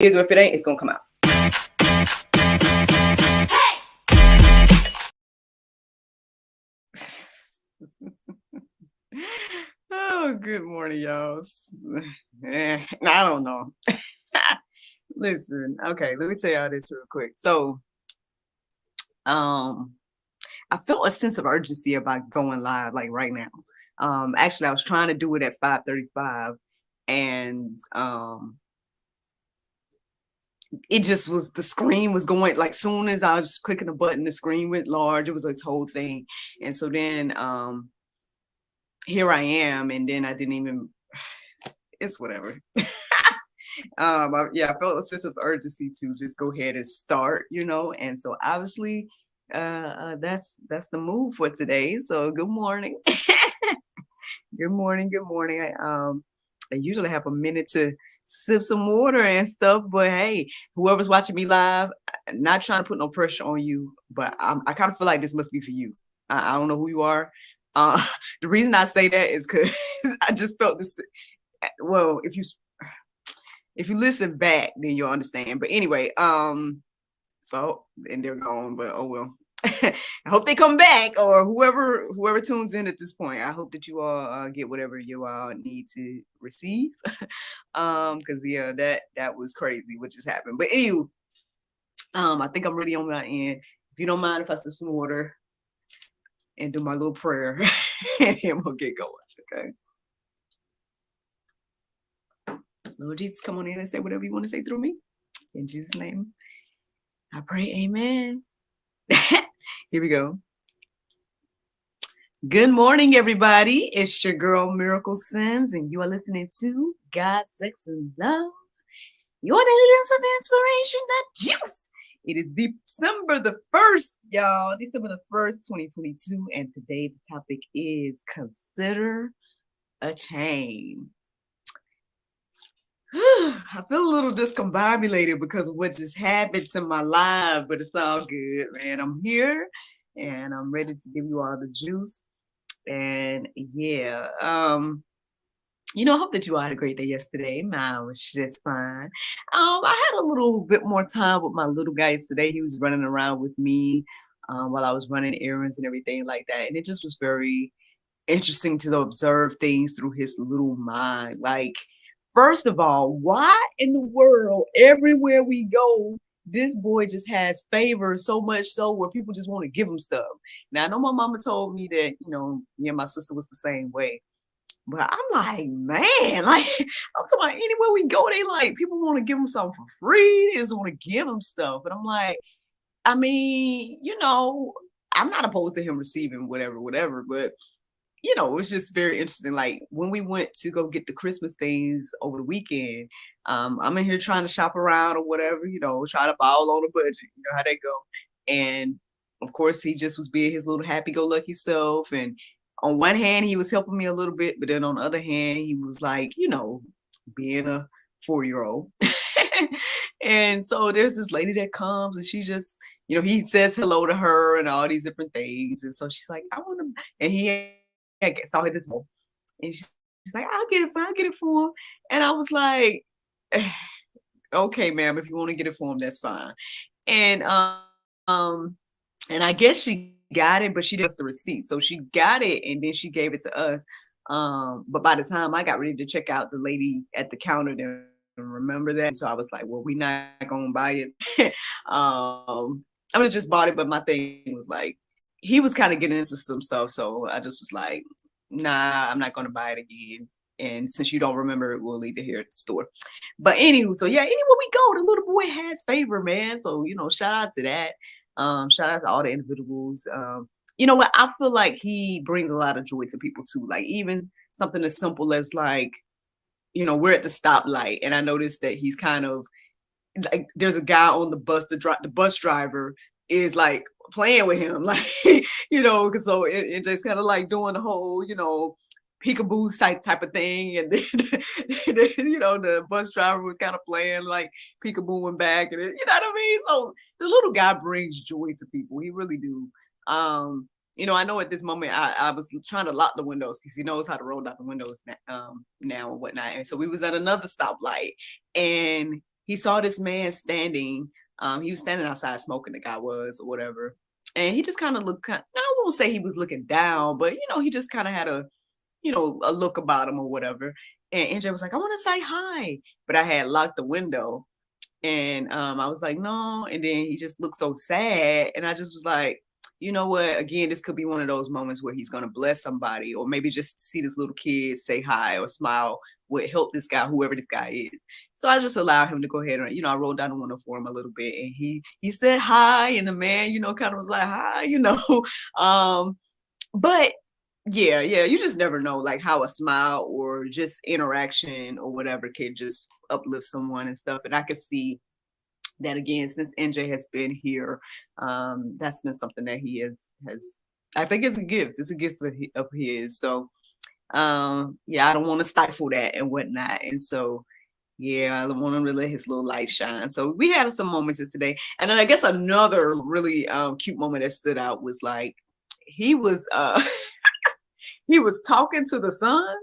is, or if it ain't, it's gonna come out. Oh, good morning, y'all. I don't know. Listen, okay, let me tell y'all this real quick. So, I felt a sense of urgency about going live like right now. Actually, I was trying to do it at 5:35, and it just was, the screen was going, like, soon as I was clicking the button, the screen went large. It was this whole thing. And so then here I am, and then I didn't even, it's whatever. I felt a sense of urgency to just go ahead and start, and so obviously that's the move for today. So good morning. Good morning. I usually have a minute to sip some water and stuff, but hey, whoever's watching me live, not trying to put no pressure on you, but I kind of feel like this must be for you. I don't know who you are. uh the reason I say that is because I just felt this. Well, if you listen back, then you'll understand. But anyway, so, and they're gone, but oh well. I hope they come back, or whoever tunes in at this point. I hope that you all get whatever you all need to receive. Because yeah, that was crazy what just happened. But anyway, I think I'm ready on my end. If you don't mind if I sip some water and do my little prayer, and then we'll get going. Okay. Lord Jesus, come on in and say whatever you want to say through me. In Jesus' name, I pray, amen. Here we go. Good morning, everybody. It's your girl, Miracle Sims, and you are listening to God, Sex, and Love. Your daily dose of inspiration, the juice. It is December the 1st, y'all. December the 1st, 2022. And today the topic is consider a change. I feel a little discombobulated because of what just happened to my life, but it's all good, man. I'm here and I'm ready to give you all the juice. And yeah, I hope that you all had a great day yesterday. Mine was just fine. I had a little bit more time with my little guy today. He was running around with me while I was running errands and everything like that. And it just was very interesting to observe things through his little mind. Like, first of all, why in the world, everywhere we go, this boy just has favors so much so where people just want to give him stuff. Now, I know my mama told me that, me and my sister was the same way. But I'm like, man, like, I'm talking about anywhere we go, they like, people want to give them something for free. They just want to give them stuff. And I'm like, I mean, I'm not opposed to him receiving whatever, but it's just very interesting. Like, when we went to go get the Christmas things over the weekend, I'm in here trying to shop around or whatever, trying to fall on a budget, how they go. And of course, he just was being his little happy-go-lucky self. And on one hand, he was helping me a little bit, but then on the other hand, he was like, being a 4-year-old. And so there's this lady that comes and she just, he says hello to her and all these different things. And so she's like, I want to, and he saw her this morning, and she's like, I'll get it for him. And I was like, okay, ma'am, if you want to get it for him, that's fine. And and I guess she got it, but she does the receipt. So she got it and then she gave it to us. But by the time I got ready to check out, the lady at the counter didn't remember that. So I was like, well, we're not gonna buy it. I would have just bought it, but my thing was like, he was kind of getting into some stuff. So I just was like, nah, I'm not gonna buy it again. And since you don't remember it, we'll leave it here at the store. But anywho, so yeah, anywhere we go, the little boy has favor, man. So, shout out to that. Shout out to all the individuals. You know what? I feel like he brings a lot of joy to people too. Like, even something as simple as, like, we're at the stoplight and I noticed that he's kind of like, there's a guy on the bus, the bus driver is like playing with him, like, cause so it just kind of like doing the whole, peekaboo type of thing. And then, the bus driver was kind of playing like peekabooing back, and you know what I mean? So the little guy brings joy to people. He really do. I know at this moment I was trying to lock the windows because he knows how to roll out the windows now and whatnot. And so we was at another stoplight, and he saw this man standing. He was standing outside smoking, the guy was, or whatever. And he just kind of looked, I won't say he was looking down, but, he just kind of had a look about him or whatever. And NJ was like, I want to say hi. But I had locked the window. And I was like, no. And then he just looked so sad. And I just was like, you know what? Again, this could be one of those moments where he's going to bless somebody, or maybe just see this little kid say hi or smile would help this guy, whoever this guy is. So I just allowed him to go ahead and, I rolled down the window for him a little bit, and he said hi. And the man, kind of was like, hi, but yeah, you just never know, like, how a smile or just interaction or whatever can just uplift someone and stuff. And I could see that again since NJ has been here. That's been something that he has I think it's a gift. It's a gift of his. So yeah, I don't want to stifle that and whatnot. And so yeah, I want him to let his little light shine. So we had some moments today. And then I guess another really cute moment that stood out was like he was he was talking to the sun.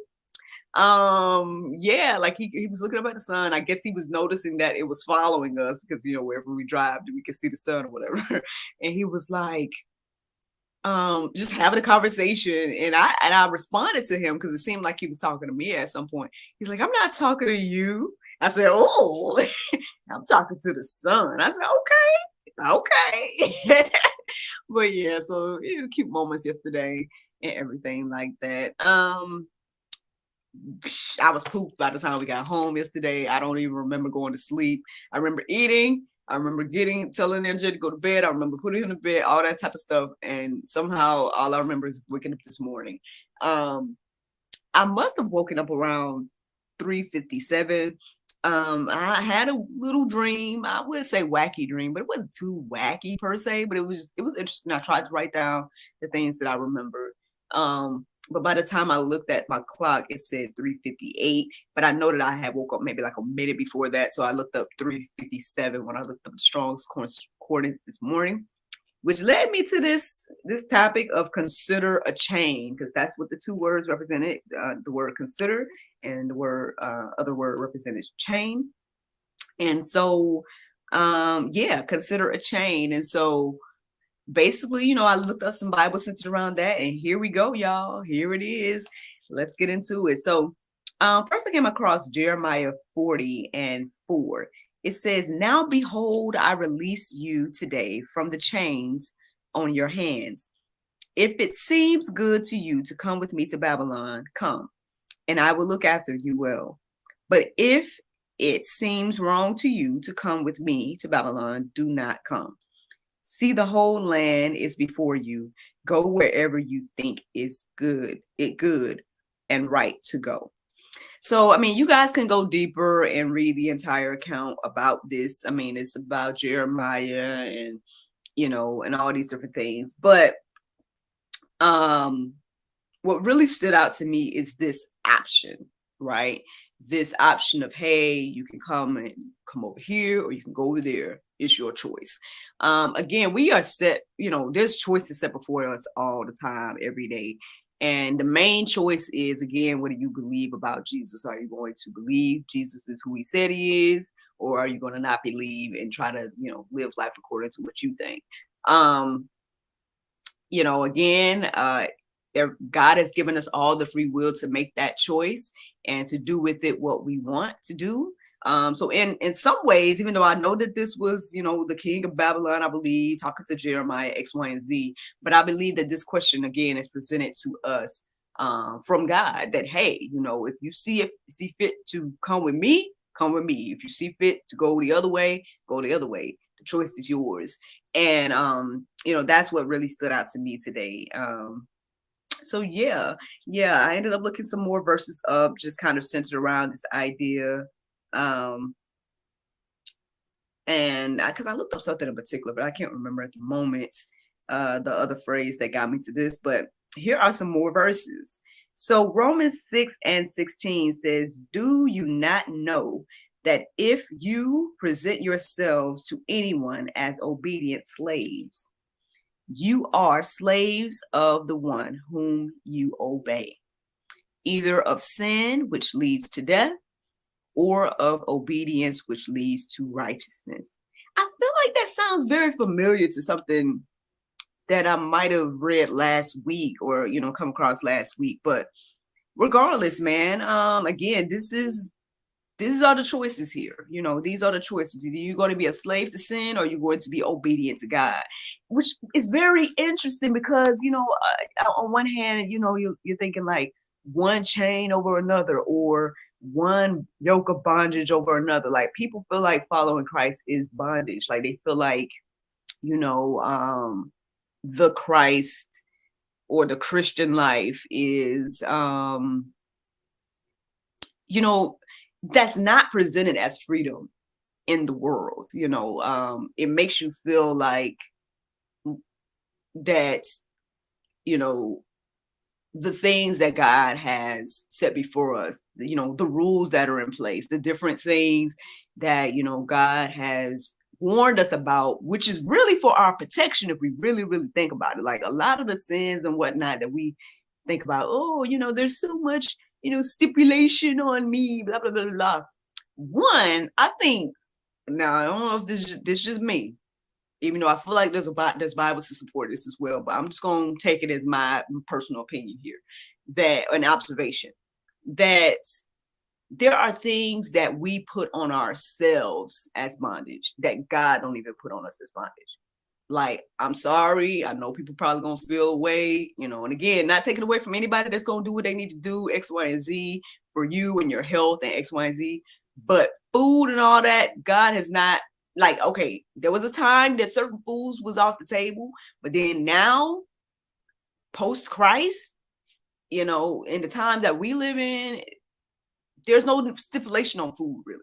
Yeah, like he was looking up at the sun. I guess he was noticing that it was following us because wherever we drive, we can see the sun or whatever. And he was like, just having a conversation, and I responded to him because it seemed like he was talking to me at some point. He's like, I'm not talking to you. I said, oh, I'm talking to the sun. I said, okay. But yeah, so cute moments yesterday and everything like that. I was pooped by the time we got home yesterday. I don't even remember going to sleep. I remember eating. I remember telling NJ to go to bed. I remember putting him to bed, all that type of stuff. And somehow all I remember is waking up this morning. I must have woken up around 3:57. I had a little dream. I would say wacky dream, but it wasn't too wacky per se, but it was interesting. I tried to write down the things that I remember. But by the time I looked at my clock, it said 3:58. But I know that I had woke up maybe like a minute before that. So I looked up 3:57 when I looked up the Strong's Concordance this morning, which led me to this topic of consider a chain, because that's what the two words represented. The word consider and the other word represented chain. And so, yeah, consider a chain. And so basically, I looked up some Bible centered around that, and here we go, y'all. Here it is. Let's get into it. So first I came across Jeremiah 40:4. It says, now behold, I release you today from the chains on your hands. If it seems good to you to come with me to Babylon, come, and I will look after you well. But if it seems wrong to you to come with me to Babylon, do not come. See, the whole land is before you. Go wherever you think is good and right to go. So, I mean, you guys can go deeper and read the entire account about this. I mean, it's about Jeremiah and, and all these different things. But what really stood out to me is this option, right? This option of, hey, you can come over here or you can go over there. It's your choice. Again, we are set, there's choices set before us all the time, every day. And the main choice is, again, what do you believe about Jesus? Are you going to believe Jesus is who he said he is? Or are you going to not believe and try to, live life according to what you think? Again, God has given us all the free will to make that choice and to do with it what we want to do. So in some ways, even though I know that this was, the king of Babylon, I believe, talking to Jeremiah, X, Y, and Z, but I believe that this question, again, is presented to us from God, that, hey, if you see fit to come with me, come with me. If you see fit to go the other way, go the other way. The choice is yours. And, that's what really stood out to me today. So yeah, I ended up looking some more verses up, just kind of centered around this idea. And because I looked up something in particular, but I can't remember at the moment the other phrase that got me to this. But here are some more verses. So Romans 6:16 says, do you not know that if you present yourselves to anyone as obedient slaves, you are slaves of the one whom you obey, either of sin, which leads to death, or of obedience which leads to righteousness. I feel like that sounds very familiar to something that I might have read last week or, come across last week. But regardless, man, again, these are the choices here. These are the choices. Either you're going to be a slave to sin or you're going to be obedient to God, which is very interesting because, on one hand, you're thinking like one chain over another or one yoke of bondage over another. Like people feel like following Christ is bondage. Like they feel like, the Christ or the Christian life is, that's not presented as freedom in the world. It makes you feel like that, the things that God has set before us, the rules that are in place, the different things that, God has warned us about, which is really for our protection if we really, really think about it. Like a lot of the sins and whatnot that we think about, there's so much, stipulation on me, blah, blah, blah, blah. One, I think, now I don't know if this is just me, even though I feel like there's Bible to support this as well, but I'm just going to take it as my personal opinion here, that an observation that there are things that we put on ourselves as bondage that God don't even put on us as bondage. Like, I'm sorry, I know people probably gonna feel away, and again, not taking away from anybody that's gonna do what they need to do, X, Y, and Z for you and your health and X, Y, and Z. But food and all that, God has not, like, okay, there was a time that certain foods was off the table, but then now, post Christ, in the time that we live in, there's no stipulation on food really.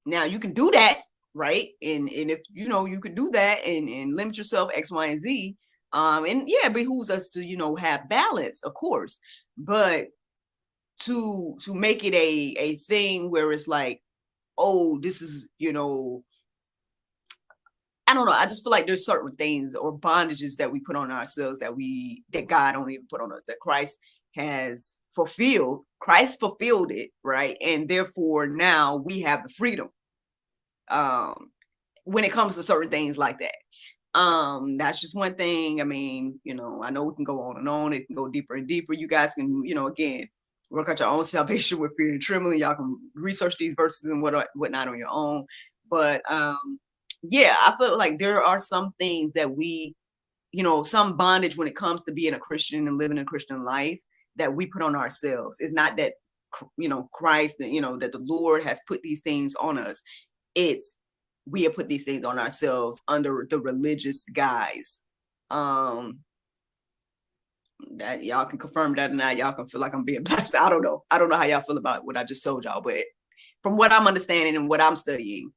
Now you can do that, right? And if you can do that and limit yourself X, Y, and Z. And yeah, it behooves us to, have balance, of course. But to make it a thing where it's like, oh, this is, I don't know. I just feel like there's certain things or bondages that we put on ourselves that God don't even put on us, that Christ has fulfilled. Christ fulfilled it, right? And therefore now we have the freedom when it comes to certain things like that. That's just one thing. I mean, I know we can go on and on. It can go deeper and deeper. You guys can, again, work out your own salvation with fear and trembling. Y'all can research these verses and whatnot on your own. But yeah, I feel like there are some things that we, some bondage when it comes to being a Christian and living a Christian life that we put on ourselves. It's not that, Christ, that the Lord has put these things on us. It's we have put these things on ourselves under the religious guise. That y'all can confirm that or not. Y'all can feel like I'm being blasphemous. I don't know. I don't know how y'all feel about what I just told y'all, but from what I'm understanding and what I'm studying,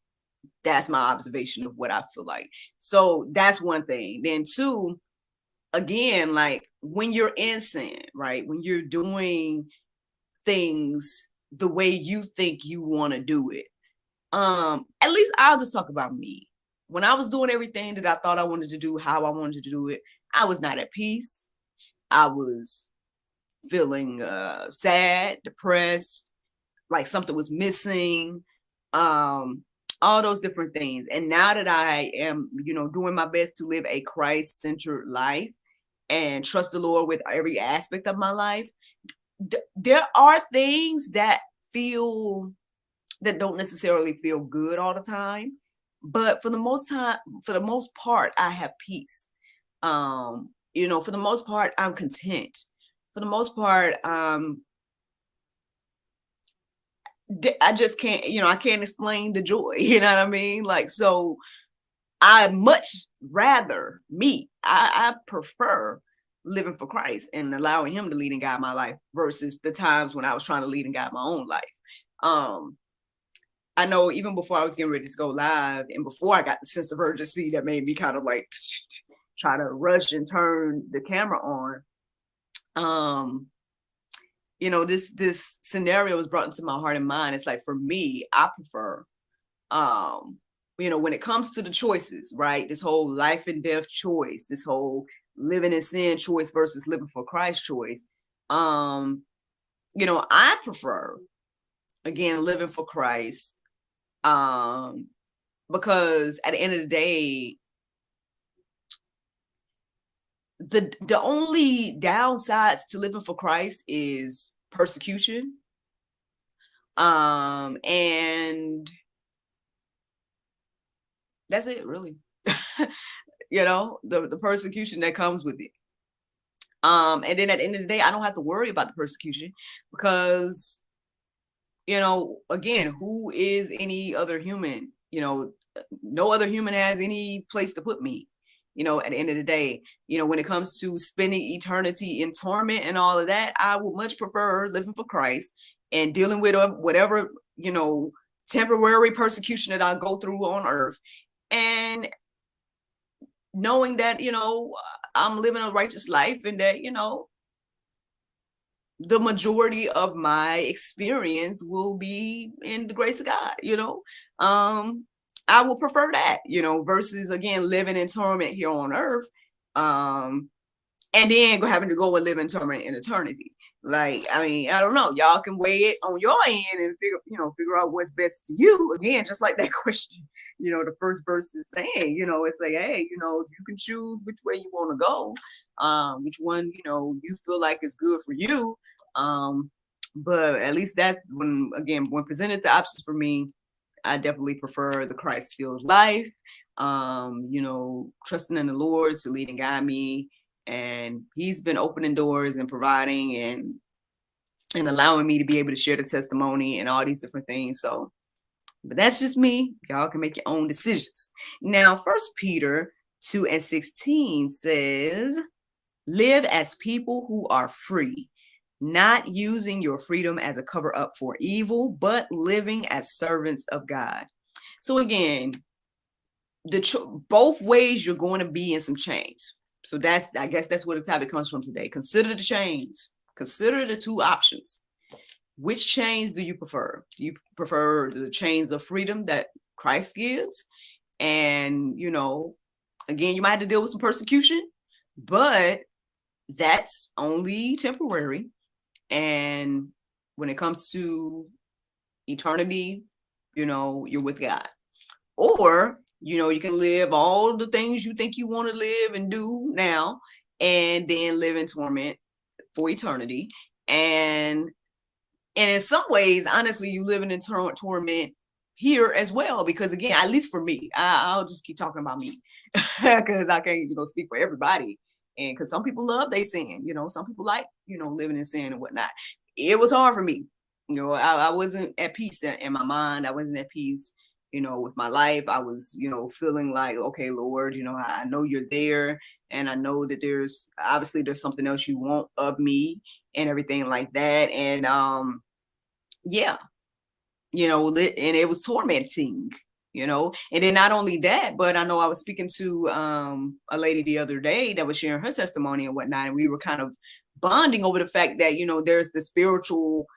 that's my observation of what I feel like. So that's one thing. Then two, again, like when you're in sin, right? When you're doing things the way you think you want to do it. At least I'll just talk about me. When I was doing everything that I thought I wanted to do, how I wanted to do it, I was not at peace. I was feeling sad, depressed, like something was missing, all those different things. And now that I am, doing my best to live a Christ-centered life and trust the Lord with every aspect of my life, there are things that don't necessarily feel good all the time, but for the most part, I have peace. For the most part, I'm content. For the most part, I just can't, I can't explain the joy. You know what I mean? Like, so I much rather I prefer living for Christ and allowing him to lead and guide my life versus the times when I was trying to lead and guide my own life. I know even before I was getting ready to go live and before I got the sense of urgency that made me kind of like try to rush and turn the camera on, this scenario was brought into my heart and mind. It's like, for me, I prefer, when it comes to the choices, right? This whole life and death choice, this whole living in sin choice versus living for Christ choice. I prefer again, living for Christ. Because at the end of the day, the only downsides to living for Christ is persecution. And that's it, really. The persecution that comes with it. And then at the end of the day, I don't have to worry about the persecution because, again, who is any other human? No other human has any place to put me. At the end of the day, when it comes to spending eternity in torment and all of that, I would much prefer living for Christ and dealing with whatever, temporary persecution that I go through on earth, and knowing that, I'm living a righteous life, and that, the majority of my experience will be in the grace of God. I will prefer that, versus, again, living in torment here on earth, and then having to go and live in torment in eternity. Like, I mean, I don't know. Y'all can weigh it on your end and figure out what's best to you. Again, just like that question, the first verse is saying, it's like, hey, you can choose which way you want to go, which one, you feel like is good for you. But at least that's when presented the options for me, I definitely prefer the Christ-filled life, trusting in the Lord to lead and guide me. And he's been opening doors and providing and allowing me to be able to share the testimony and all these different things. So, but that's just me. Y'all can make your own decisions. Now, 1 Peter 2:16 says, live as people who are free, not using your freedom as a cover up for evil, but living as servants of God. So again, both ways you're going to be in some change. So I guess that's where the topic comes from today. Consider the change. Consider the two options. Which chains do you prefer? Do you prefer the chains of freedom that Christ gives? And, again, you might have to deal with some persecution, but that's only temporary. And when it comes to eternity, you're with God. Or, you can live all the things you think you want to live and do now, and then live in torment for eternity. And in some ways, honestly, you living in torment here as well, because again, at least for me, I'll just keep talking about me because I can't, speak for everybody. And because some people love they sin, some people like, living in sin and whatnot. It was hard for me. I wasn't at peace in my mind. I wasn't at peace, with my life. I was, feeling like, okay, Lord, I know you're there. And I know that there's something else you want of me and everything like that. And yeah, and it was tormenting, and then not only that, but I know I was speaking to a lady the other day that was sharing her testimony and whatnot, and we were kind of bonding over the fact that, there's the spiritual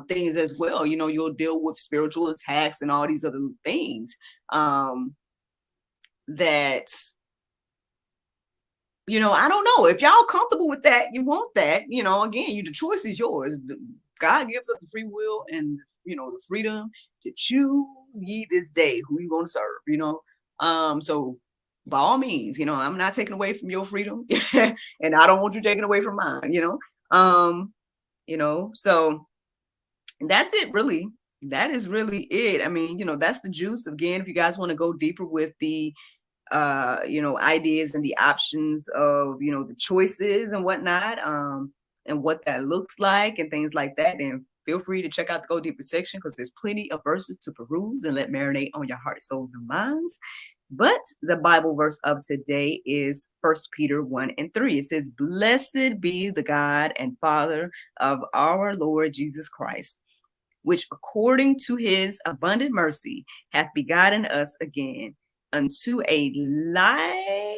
things as well. You'll deal with spiritual attacks and all these other things that, I don't know if y'all comfortable with that. You want that, again, the choice is yours. God gives us the free will and, the freedom to choose ye this day who you going to serve, so by all means, I'm not taking away from your freedom and I don't want you taking away from mine, so that's it, really. That is really it. I mean, that's the juice. Again, if you guys want to go deeper with the ideas and the options of, the choices and whatnot, and what that looks like and things like that, and feel free to check out the Go Deeper section, because there's plenty of verses to peruse and let marinate on your heart, souls, and minds. But the Bible verse of today is 1 Peter 1:3. It says, blessed be the God and Father of our Lord Jesus Christ, which according to his abundant mercy hath begotten us again unto a lively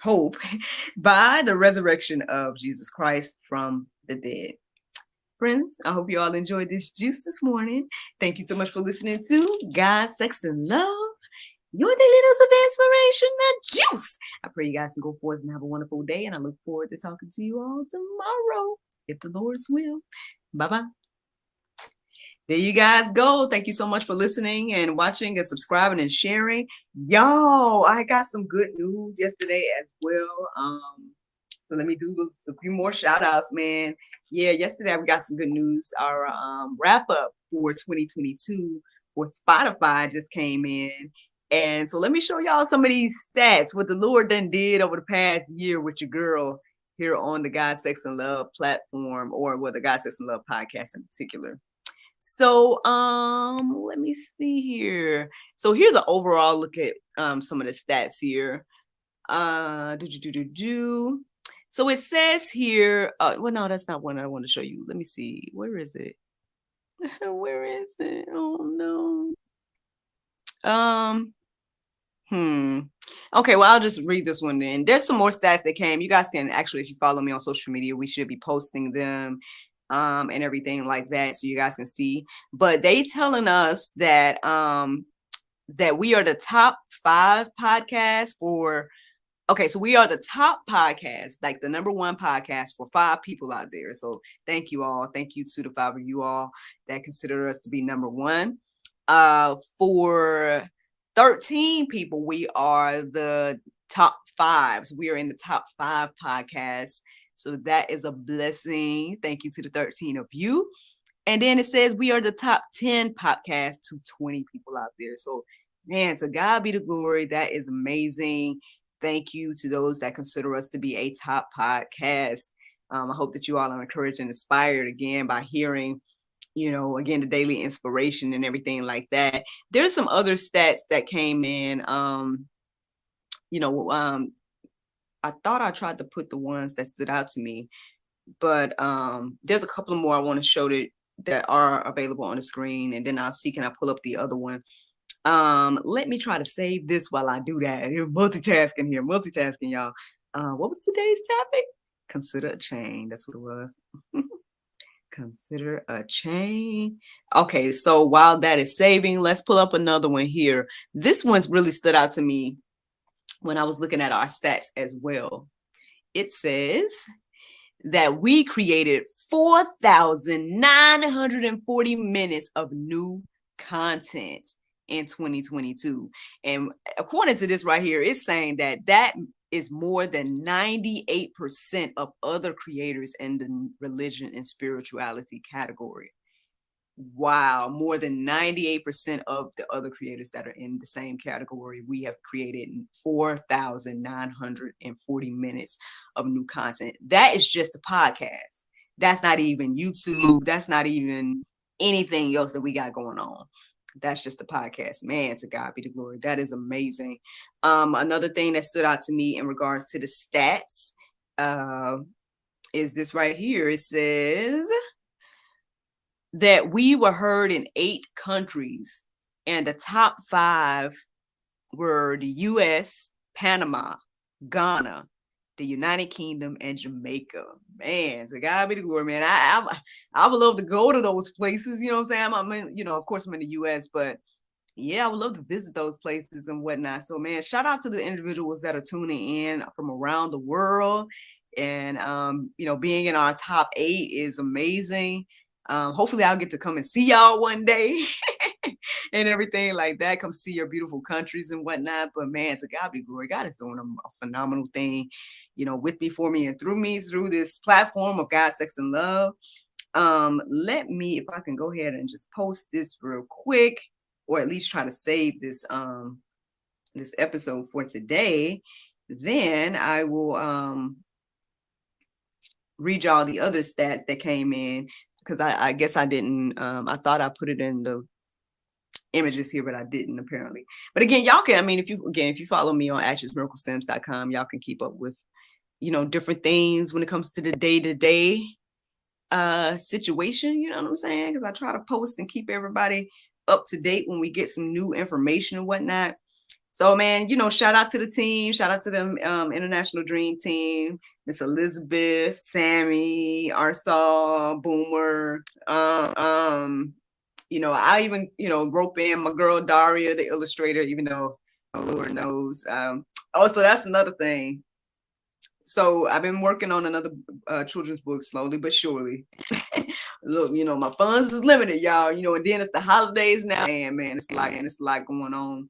hope by the resurrection of Jesus Christ from the dead. Friends, I hope you all enjoyed this juice this morning. Thank you so much for listening to God, Sex, and Love, your daily dose of inspiration, the juice. I pray you guys can go forth and have a wonderful day, and I look forward to talking to you all tomorrow. if the Lord's will. Bye-bye. There you guys go. Thank you so much for listening and watching and subscribing and sharing. Y'all, I got some good news yesterday as well. So let me do a few more shout outs, man. Yeah, yesterday we got some good news. Our wrap up for 2022 for Spotify just came in. And so let me show y'all some of these stats, what the Lord done did over the past year with your girl here on the God, Sex, and Love platform, or with the God, Sex, and Love podcast in particular. So let me see here. So here's an overall look at some of the stats here. So it says here, well, no, that's not one I want to show you. Let me see. Where is it? Where is it? Oh no. Okay, well, I'll just read this one then. There's some more stats that came. You guys can actually, if you follow me on social media, we should be posting them and everything like that, so you guys can see. But they telling us that that we are the top 5 podcasts for. Okay, so we are the top podcast, like the number 1 podcast for 5 people out there. So thank you all. Thank you to the 5 of you all that consider us to be number 1. For 13 people, we are the top 5s. We are in the top 5 podcasts. So that is a blessing. Thank you to the 13 of you. And then it says we are the top 10 podcasts to 20 people out there. So, man, to God be the glory. That is amazing. Thank you to those that consider us to be a top podcast. I hope that you all are encouraged and inspired again by hearing, again, the daily inspiration and everything like that. There's some other stats that came in. I thought I tried to put the ones that stood out to me, but there's a couple more I want to show that are available on the screen, and then I'll see, can I pull up the other one? Let me try to save this while I do that. You're multitasking, y'all. What was today's topic? Consider a chain. That's what it was. Consider a chain. Okay, so while that is saving, let's pull up another one here. This one's really stood out to me when I was looking at our stats as well. It says that we created 4,940 minutes of new content in 2022. And according to this right here, it's saying that is more than 98% of other creators in the religion and spirituality category. Wow, more than 98% of the other creators that are in the same category, we have created 4,940 minutes of new content. That is just the podcast. That's not even YouTube. That's not even anything else that we got going on. That's just the podcast. Man, to God be the glory. That is amazing. Another thing that stood out to me in regards to the stats is this right here. It says that we were heard in 8 countries, and the top 5 were the US, Panama, Ghana, the United Kingdom, and Jamaica. Man, to God be the glory, man. I would love to go to those places. You know what I'm saying? I'm in, of course I'm in the US, but yeah, I would love to visit those places and whatnot. So, man, shout out to the individuals that are tuning in from around the world. And, being in our top 8 is amazing. Hopefully I'll get to come and see y'all one day and everything like that. Come see your beautiful countries and whatnot. But man, to God be glory. God is doing a phenomenal thing, with me, for me, and through me, through this platform of God, Sex, and Love. Let me, if I can go ahead and just post this real quick, or at least try to save this this episode for today. Then I will read y'all the other stats that came in, because I guess I didn't, I thought I put it in the images here, but I didn't apparently. But again, y'all can, if you follow me on actionsmiraclesims.com, y'all can keep up with, different things when it comes to the day-to-day situation, you know what I'm saying? Because I try to post and keep everybody up to date when we get some new information and whatnot. So, man, shout out to the team. Shout out to the International Dream Team. Miss Elizabeth, Sammy, Arsal, Boomer. I even, rope in my girl Daria, the illustrator, even though Lord knows. So that's another thing. So I've been working on another children's book slowly but surely. Look, my funds is limited, y'all. And then it's the holidays now, and man, it's a lot going on.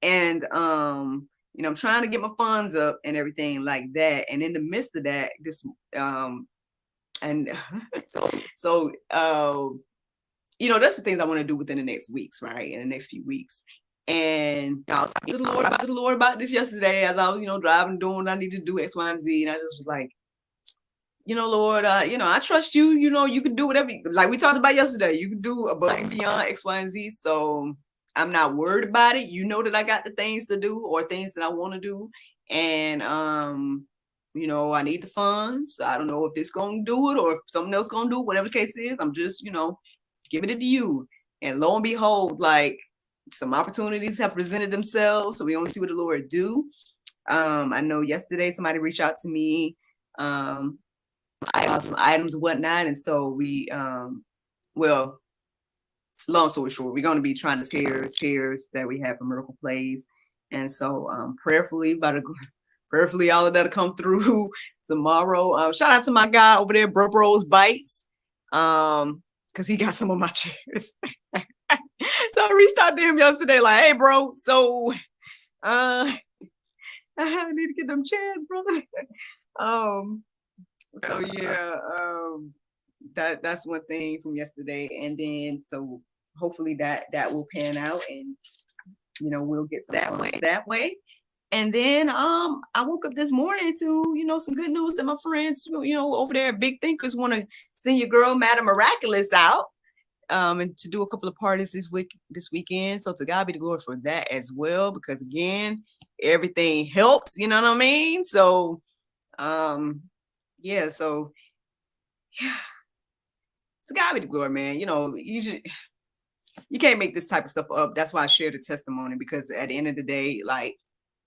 And I'm trying to get my funds up and everything like that. And in the midst of that, this and so there's some things I want to do within the next weeks, right? In the next few weeks. And I was talking to the Lord about this yesterday as I was, driving, doing what I need to do, X, Y, and Z. And I just was like, Lord, I trust you. You can do whatever, like we talked about yesterday. You can do above and beyond X, Y, and Z. So I'm not worried about it. You know that I got the things to do or things that I want to do. And, I need the funds. I don't know if this going to do it or if something else going to do it, whatever the case is. I'm just, giving it to you. And lo and behold, like some opportunities have presented themselves. So we only see what the Lord do. I know yesterday somebody reached out to me, some items and whatnot. And so we, long story short, we're going to be trying to share chairs that we have for Miracle Plays. And so prayerfully all of that'll come through tomorrow. Shout out to my guy over there, Bros Bites. Because he got some of my chairs. So I reached out to him yesterday, like, hey, bro, so I need to get them chairs, brother. So yeah, that's one thing from yesterday. And then so hopefully that will pan out and we'll get that way. And then I woke up this morning to some good news that my friends over there at Big Thinkers want to send your girl Madam Miraculous out and to do a couple of parties this weekend. So to God be the glory for that as well, because again, everything helps, you know what I mean? So yeah, so yeah, to God be the glory, man. You can't make this type of stuff up. That's why I share the testimony, because at the end of the day, like,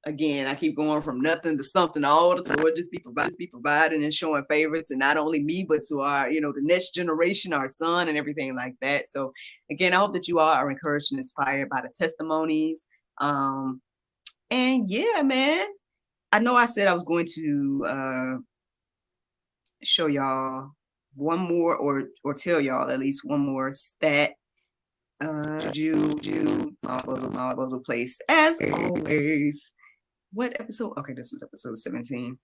again, I keep going from nothing to something all the time. We'll just be providing and showing favorites, and not only me, but to our, the next generation, our son, and everything like that. So again, I hope that you all are encouraged and inspired by the testimonies. And yeah, man, I know I said I was going to show y'all one more or tell y'all at least one more stat. All over the place as always. What episode? Okay, this was episode 17.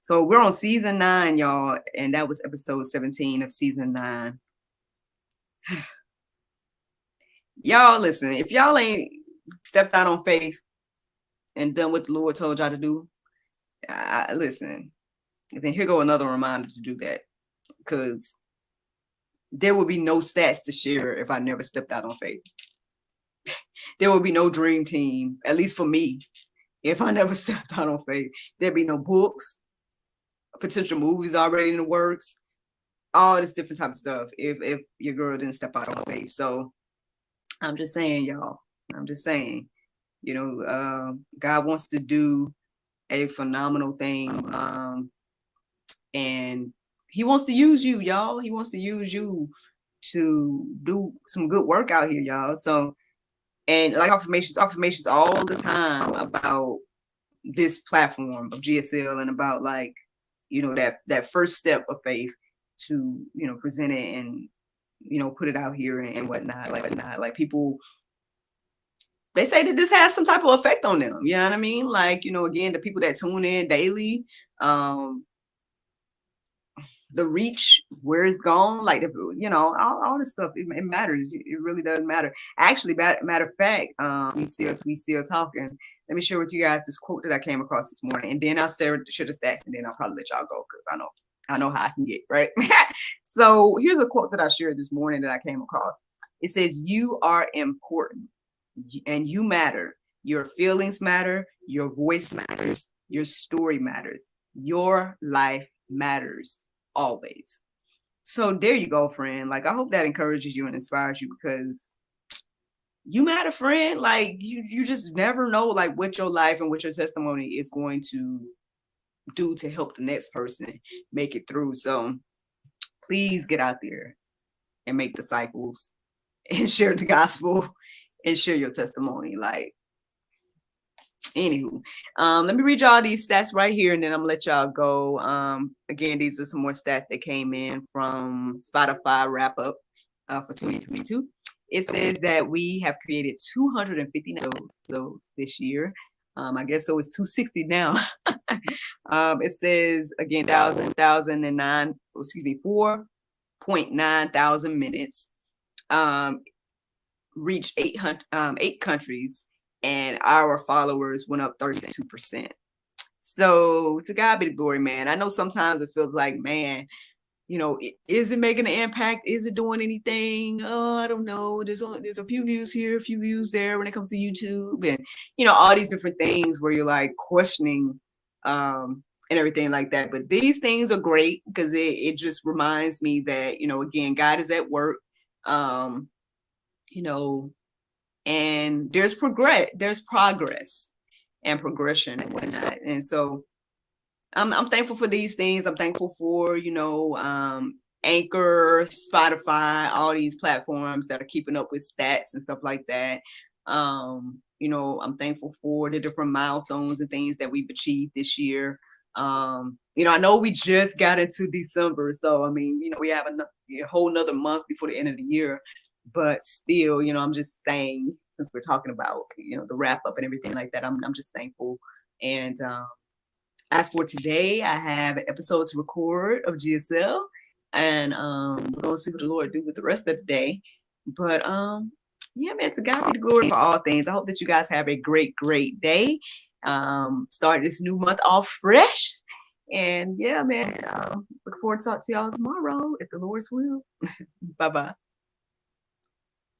So we're on season 9, y'all, and that was episode 17 of season 9. Y'all, listen, if y'all ain't stepped out on faith and done what the Lord told y'all to do, listen, then here go another reminder to do that, because there will be no stats to share if I never stepped out on faith. There will be no dream team, at least for me. If I never stepped out on faith, there'd be no books, potential movies already in the works, all this different type of stuff if your girl didn't step out on faith. So I'm just saying, y'all, God wants to do a phenomenal thing. And he wants to use you, y'all. He wants to use you to do some good work out here, y'all. So, and like affirmations all the time about this platform of GSL, and about like, that first step of faith to, present it and, put it out here and whatnot, like people, they say that this has some type of effect on them. You know what I mean? Like, again, the people that tune in daily, the reach, where it's gone, like, all this stuff, it matters. It really does matter. Actually, matter of fact, we still talking. Let me share with you guys this quote that I came across this morning, and then I'll share the stats, and then I'll probably let y'all go, because I know how I can get, right? So here's a quote that I shared this morning that I came across. It says, "You are important and you matter. Your feelings matter. Your voice matters. Your story matters. Your life matters always." So there you go, friend. Like, I hope that encourages you and inspires you, because you matter, friend. Like, you just never know, like, what your life and what your testimony is going to do to help the next person make it through. So please get out there and make disciples and share the gospel and share your testimony. Like, Anywho, let me read y'all these stats right here, and then I'm gonna let y'all go. Again, these are some more stats that came in from Spotify wrap up for 2022. It says that we have created 250 those this year. I guess so. It's 260 now. It says again, 4.9 thousand minutes. Reached 8 countries, and our followers went up 32%. So to God be the glory, man. I know sometimes it feels like, man, is it making an impact? Is it doing anything? Oh, I don't know. There's a few views here, a few views there when it comes to YouTube, and all these different things where you're like questioning and everything like that. But these things are great because it just reminds me that, again, God is at work. And there's progress and progression and whatnot. And so I'm thankful for these things. I'm thankful for, Anchor, Spotify, all these platforms that are keeping up with stats and stuff like that. I'm thankful for the different milestones and things that we've achieved this year. I know we just got into December, so I mean, we have a whole nother month before the end of the year. But still, I'm just saying, since we're talking about, the wrap up and everything like that, I'm just thankful. And as for today, I have an episode to record of GSL, and we're gonna see what the Lord do with the rest of the day. But yeah, man, to God be the glory for all things. I hope that you guys have a great, great day. Start this new month off fresh. And yeah, man, look forward to talk to y'all tomorrow if the Lord's will. Bye-bye.